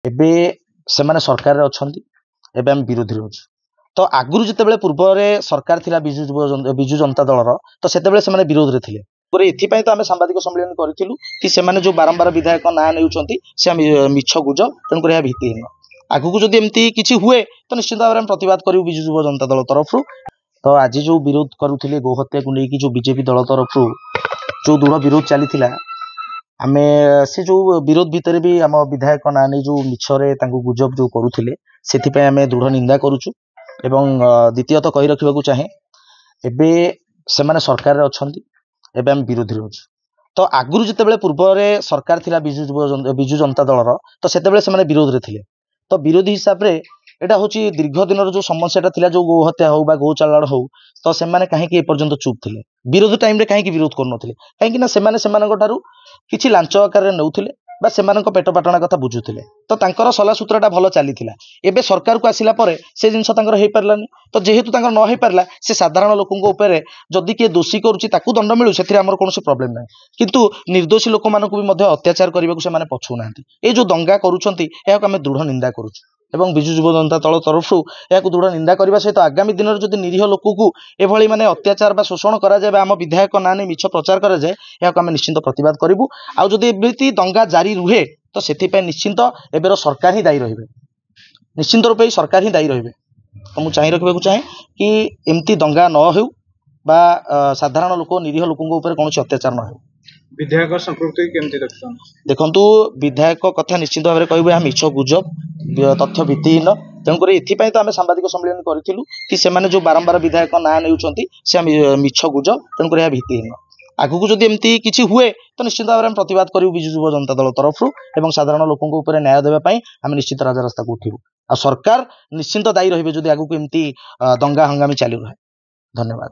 ଏବେ ସେମାନେ ସରକାରରେ ଅଛନ୍ତି, ଏବେ ଆମେ ବିରୋଧୀରେ ଅଛୁ। ତ ଆଗରୁ ଯେତେବେଳେ ପୂର୍ବରେ ସରକାର ଥିଲା ବିଜୁ ଜନତା ଦଳର, ତ ସେତେବେଳେ ସେମାନେ ବିରୋଧରେ ଥିଲେ। ଏଥିପାଇଁ ତ ଆମେ ସାମ୍ବାଦିକ ସମ୍ମିଳନୀ କରିଥିଲୁ କି ସେମାନେ ଯୋଉ ବାରମ୍ବାର ବିଧାୟକ ନାଁ ନେଉଛନ୍ତି ସେ ମିଛ ଗୁଜ, ତେଣୁକରି ଏହା ଭିତ୍ତିହୀନ। ଆଗକୁ ଯଦି ଏମିତି କିଛି ହୁଏ ତ ନିଶ୍ଚିତ ଭାବରେ ଆମେ ପ୍ରତିବାଦ କରିବୁ ବିଜୁ ଯୁବ ଜନତା ଦଳ ତରଫରୁ। ତ ଆଜି ଯୋଉ ବିରୋଧ କରୁଥିଲେ ଗୋହତ୍ୟାକୁ ନେଇକି ଯୋଉ ବିଜେପି ଦଳ ତରଫରୁ ଯୋଉ ଦୃଢ ବିରୋଧ ଚାଲିଥିଲା, ଆମେ ସେ ଯୋଉ ବିରୋଧ ଭିତରେ ବି ଆମ ବିଧାୟକ ନାଁ ନେଇ ଯୋଉ ମିଛରେ ତାଙ୍କୁ ଗୁଜବ ଯୋଉ କରୁଥିଲେ, ସେଥିପାଇଁ ଆମେ ଦୃଢ ନିନ୍ଦା କରୁଛୁ। ଏବଂ ଦ୍ୱିତୀୟତଃ କହି ରଖିବାକୁ ଚାହେଁ, ଏବେ ସେମାନେ ସରକାରରେ ଅଛନ୍ତି, ଏବେ ଆମେ ବିରୋଧୀରେ ଅଛୁ। ତ ଆଗରୁ ଯେତେବେଳେ ପୂର୍ବରେ ସରକାର ଥିଲା ବିଜୁ ଜନତା ଦଳର, ତ ସେତେବେଳେ ସେମାନେ ବିରୋଧରେ ଥିଲେ। ତ ବିରୋଧୀ ହିସାବରେ ଏଇଟା ହଉଛି ଦୀର୍ଘ ଦିନର ଯୋଉ ସମସ୍ୟାଟା ଥିଲା, ଯୋଉ ଗୋହତ୍ୟା ହଉ ବା ଗୋ ଚାଲାଣ ହଉ, ତ ସେମାନେ କାହିଁକି ଏପର୍ଯ୍ୟନ୍ତ ଚୁପ୍ ଥିଲେ? ବିରୋଧ ଟାଇମରେ କାହିଁକି ବିରୋଧ କରୁନଥିଲେ? କାହିଁକି ନା ସେମାନେ ସେମାନଙ୍କ ଠାରୁ କିଛି ଲାଞ୍ଚ ଆକାରରେ ନେଉଥିଲେ ବା ସେମାନଙ୍କ ପେଟ ପାଟଣା କଥା ବୁଝୁଥିଲେ। ତ ତାଙ୍କର ସଲାସୂତ୍ରଟା ଭଲ ଚାଲିଥିଲା। ଏବେ ସରକାରକୁ ଆସିଲା ପରେ ସେ ଜିନିଷ ତାଙ୍କର ହେଇପାରିଲାନି। ତ ଯେହେତୁ ତାଙ୍କର ନ ହେଇପାରିଲା, ସେ ସାଧାରଣ ଲୋକଙ୍କ ଉପରେ ଯଦି କିଏ ଦୋଷୀ କରୁଛି ତାକୁ ଦଣ୍ଡ ମିଳୁ, ସେଥିରେ ଆମର କୌଣସି ପ୍ରୋବ୍ଲେମ ନାହିଁ। କିନ୍ତୁ ନିର୍ଦ୍ଦୋଷୀ ଲୋକମାନଙ୍କୁ ବି ମଧ୍ୟ ଅତ୍ୟାଚାର କରିବାକୁ ସେମାନେ ପଛଉନାହାନ୍ତି। ଏଇ ଯୋଉ ଦଙ୍ଗା କରୁଛନ୍ତି, ଏହାକୁ ଆମେ ଦୃଢ ନିନ୍ଦା କରୁଛୁ ଏବଂ ବିଜୁ ଯୁବ ଜନତା ଦଳ ତରଫରୁ ଏହାକୁ ଦୃଢ ନିନ୍ଦା କରିବା ସହିତ ଆଗାମୀ ଦିନରେ ଯଦି ନିରୀହ ଲୋକକୁ ଏଭଳି ଅତ୍ୟାଚାର ବା ଶୋଷଣ କରାଯାଏ ବା ଆମ ବିଧାୟକ ନାଁ ନେଇ ମିଛ ପ୍ରଚାର କରାଯାଏ, ଏହାକୁ ଆମେ ନିଶ୍ଚିତ ପ୍ରତିବାଦ କରିବୁ। ଆଉ ଯଦି ଏମିତି ଦଙ୍ଗା ଜାରି ରୁହେ ତ ସେଥିପାଇଁ ନିଶ୍ଚିନ୍ତ ଏବେର ସରକାର ହିଁ ଦାୟୀ ରହିବେ। ନିଶ୍ଚିନ୍ତ ରୂପେ ସରକାର ହିଁ ଦାୟୀ ରହିବେ। ତ ମୁଁ ରଖିବାକୁ ଚାହେଁ କି ଏମିତି ଦଙ୍ଗା ନ ହେଉ ବା ସାଧାରଣ ଲୋକ ନିରୀହ ଲୋକଙ୍କ ଉପରେ କୌଣସି ଅତ୍ୟାଚାର ନ ହେଉ। ବିଧାୟକ ସମ୍ପୃକ୍ତି କେମିତି ଦେଖୁଛନ୍ତି? ଦେଖନ୍ତୁ, ବିଧାୟକ କଥା ନିଶ୍ଚିତ ଭାବରେ କହିବୁ ଏହା ମିଛ ଗୁଜବ, ତଥ୍ୟ ଭିତ୍ତିହୀନ। ତେଣୁକରି ଏଥିପାଇଁ ତ ଆମେ ସାମ୍ବାଦିକ ସମ୍ମିଳନୀ କରିଥିଲୁ କି ସେମାନେ ଯୋଉ ବାରମ୍ବାର ବିଧାୟକ ନାଁ ନେଉଛନ୍ତି ସେ ମିଛ ଗୁଜବ, ତେଣୁକରି ଏହା ଭିତ୍ତିହୀନ। ଆଗକୁ ଯଦି ଏମିତି କିଛି ହୁଏ ତ ନିଶ୍ଚିତ ଭାବରେ ଆମେ ପ୍ରତିବାଦ କରିବୁ ବିଜୁ ଯୁବ ଜନତା ଦଳ ତରଫରୁ ଏବଂ ସାଧାରଣ ଲୋକଙ୍କ ଉପରେ ନ୍ୟାୟ ଦେବା ପାଇଁ ଆମେ ନିଶ୍ଚିତ ରାଜରାସ୍ତାକୁ ଉଠିବୁ। ଆଉ ସରକାର ନିଶ୍ଚିନ୍ତ ଦାୟୀ ରହିବେ ଯଦି ଆଗକୁ ଏମିତି ଦଙ୍ଗା ହଙ୍ଗାମୀ ଚାଲୁ ରହେ। ଧନ୍ୟବାଦ।